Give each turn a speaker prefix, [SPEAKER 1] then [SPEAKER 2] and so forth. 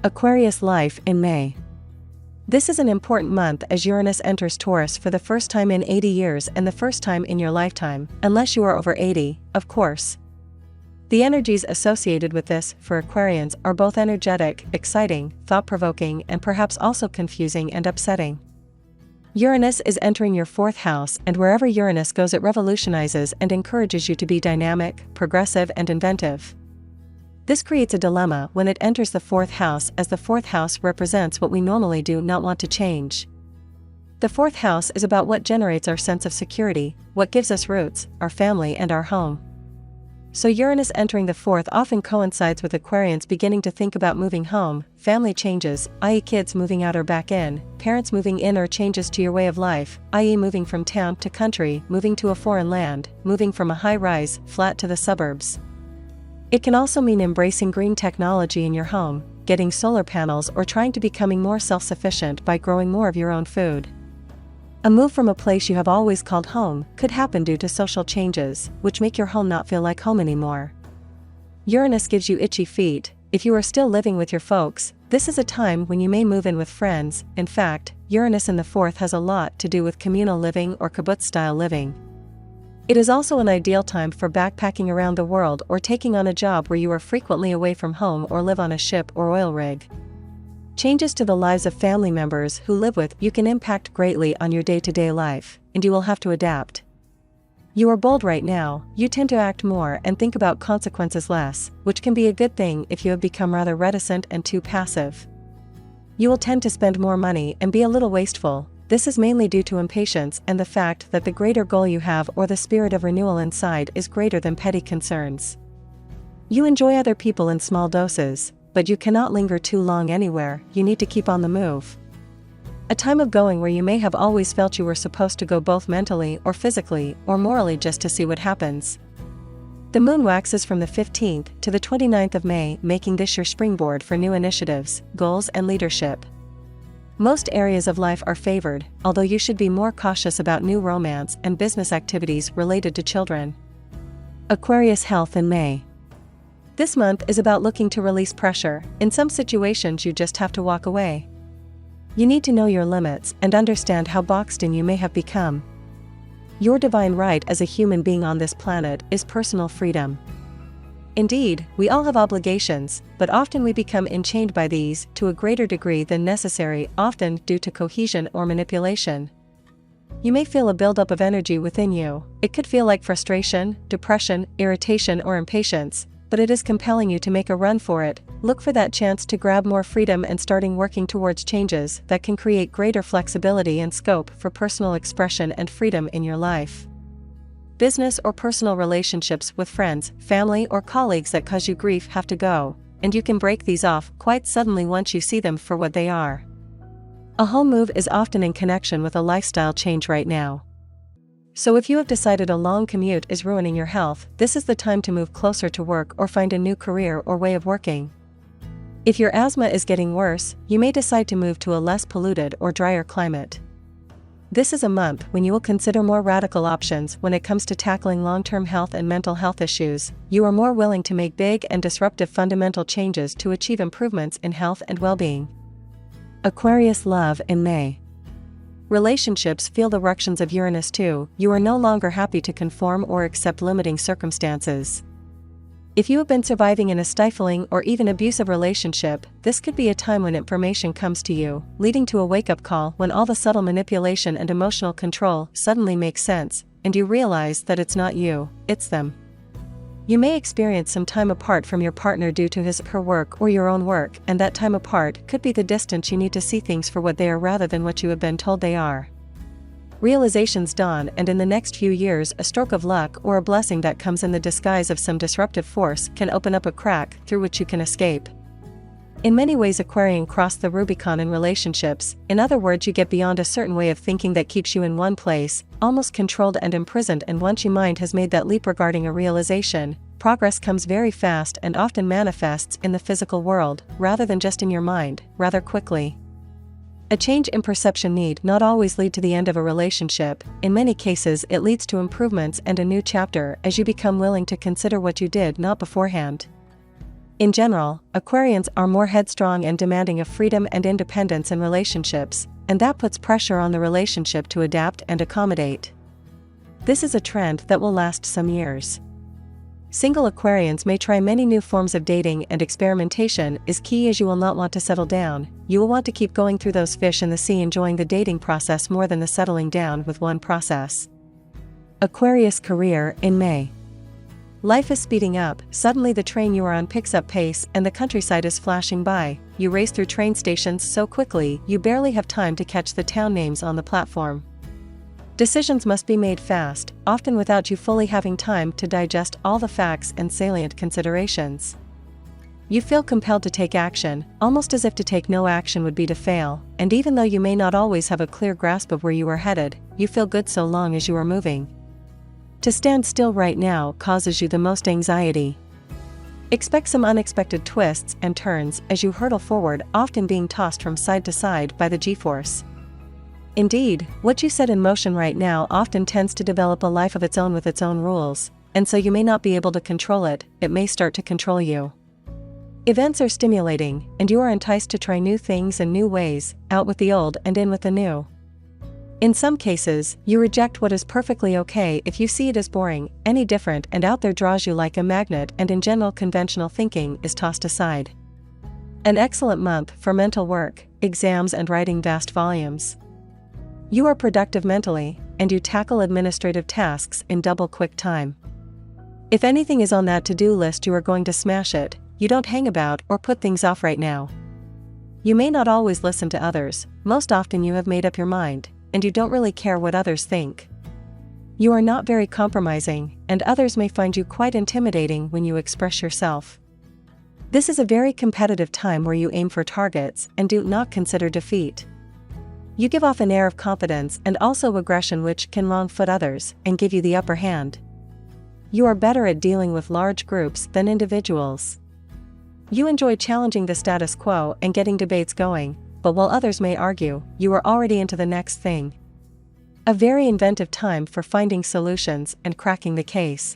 [SPEAKER 1] Aquarius life in May. This is an important month as Uranus enters Taurus for the first time in 80 years and the first time in your lifetime, unless you are over 80, of course. The energies associated with this, for Aquarians, are both energetic, exciting, thought-provoking, and perhaps also confusing and upsetting. Uranus is entering your 4th house, and wherever Uranus goes it revolutionizes and encourages you to be dynamic, progressive, and inventive. This creates a dilemma when it enters the 4th house, as the 4th house represents what we normally do not want to change. The 4th house is about what generates our sense of security, what gives us roots, our family and our home. So Uranus entering the 4th often coincides with Aquarians beginning to think about moving home, family changes, i.e. kids moving out or back in, parents moving in, or changes to your way of life, i.e. moving from town to country, moving to a foreign land, moving from a high-rise flat to the suburbs. It can also mean embracing green technology in your home, getting solar panels, or trying to becoming more self-sufficient by growing more of your own food. A move from a place you have always called home could happen due to social changes, which make your home not feel like home anymore. Uranus gives you itchy feet. If you are still living with your folks, this is a time when you may move in with friends. In fact, Uranus in the 4th has a lot to do with communal living or kibbutz-style living. It is also an ideal time for backpacking around the world or taking on a job where you are frequently away from home or live on a ship or oil rig. Changes to the lives of family members who live with you can impact greatly on your day-to-day life, and you will have to adapt. You are bold right now, you tend to act more and think about consequences less, which can be a good thing if you have become rather reticent and too passive. You will tend to spend more money and be a little wasteful. This is mainly due to impatience and the fact that the greater goal you have or the spirit of renewal inside is greater than petty concerns. You enjoy other people in small doses, but you cannot linger too long anywhere. You need to keep on the move. A time of going where you may have always felt you were supposed to go both mentally or physically or morally just to see what happens. The moon waxes from the 15th to the 29th of May, making this your springboard for new initiatives, goals, and leadership. Most areas of life are favored, although you should be more cautious about new romance and business activities related to children. Aquarius health in May. This month is about looking to release pressure. In some situations you just have to walk away. You need to know your limits and understand how boxed in you may have become. Your divine right as a human being on this planet is personal freedom. Indeed, we all have obligations, but often we become enchained by these to a greater degree than necessary, often due to cohesion or manipulation. You may feel a buildup of energy within you. It could feel like frustration, depression, irritation, or impatience, but it is compelling you to make a run for it. Look for that chance to grab more freedom and starting working towards changes that can create greater flexibility and scope for personal expression and freedom in your life. Business or personal relationships with friends, family, or colleagues that cause you grief have to go, and you can break these off quite suddenly once you see them for what they are. A home move is often in connection with a lifestyle change right now. So if you have decided a long commute is ruining your health, this is the time to move closer to work or find a new career or way of working. If your asthma is getting worse, you may decide to move to a less polluted or drier climate. This is a month when you will consider more radical options when it comes to tackling long-term health and mental health issues. You are more willing to make big and disruptive fundamental changes to achieve improvements in health and well-being. Aquarius love in May. Relationships feel the ructions of Uranus too. You are no longer happy to conform or accept limiting circumstances. If you have been surviving in a stifling or even abusive relationship, this could be a time when information comes to you, leading to a wake-up call when all the subtle manipulation and emotional control suddenly makes sense, and you realize that it's not you, it's them. You may experience some time apart from your partner due to his/her work or your own work, and that time apart could be the distance you need to see things for what they are rather than what you have been told they are. Realizations dawn, and in the next few years a stroke of luck or a blessing that comes in the disguise of some disruptive force can open up a crack through which you can escape. In many ways Aquarian cross the Rubicon in relationships. In other words, you get beyond a certain way of thinking that keeps you in one place, almost controlled and imprisoned, and once your mind has made that leap regarding a realization, progress comes very fast and often manifests in the physical world, rather than just in your mind, rather quickly. A change in perception need not always lead to the end of a relationship. In many cases it leads to improvements and a new chapter as you become willing to consider what you did not beforehand. In general, Aquarians are more headstrong and demanding of freedom and independence in relationships, and that puts pressure on the relationship to adapt and accommodate. This is a trend that will last some years. Single Aquarians may try many new forms of dating, and experimentation is key as you will not want to settle down. You will want to keep going through those fish in the sea, enjoying the dating process more than the settling down with one process. Aquarius career in May. Life is speeding up. Suddenly the train you are on picks up pace and the countryside is flashing by. You race through train stations so quickly you barely have time to catch the town names on the platform. Decisions must be made fast, often without you fully having time to digest all the facts and salient considerations. You feel compelled to take action, almost as if to take no action would be to fail, and even though you may not always have a clear grasp of where you are headed, you feel good so long as you are moving. To stand still right now causes you the most anxiety. Expect some unexpected twists and turns as you hurtle forward, often being tossed from side to side by the G-force. Indeed, what you set in motion right now often tends to develop a life of its own with its own rules, and so you may not be able to control it, it may start to control you. Events are stimulating, and you are enticed to try new things and new ways, out with the old and in with the new. In some cases, you reject what is perfectly okay if you see it as boring. Any different and out there draws you like a magnet, and in general conventional thinking is tossed aside. An excellent month for mental work, exams and writing vast volumes. You are productive mentally, and you tackle administrative tasks in double quick time. If anything is on that to-do list, you are going to smash it. You don't hang about or put things off right now. You may not always listen to others, most often you have made up your mind, and you don't really care what others think. You are not very compromising, and others may find you quite intimidating when you express yourself. This is a very competitive time where you aim for targets and do not consider defeat. You give off an air of confidence and also aggression which can wrong-foot others and give you the upper hand. You are better at dealing with large groups than individuals. You enjoy challenging the status quo and getting debates going, but while others may argue, you are already into the next thing. A very inventive time for finding solutions and cracking the case.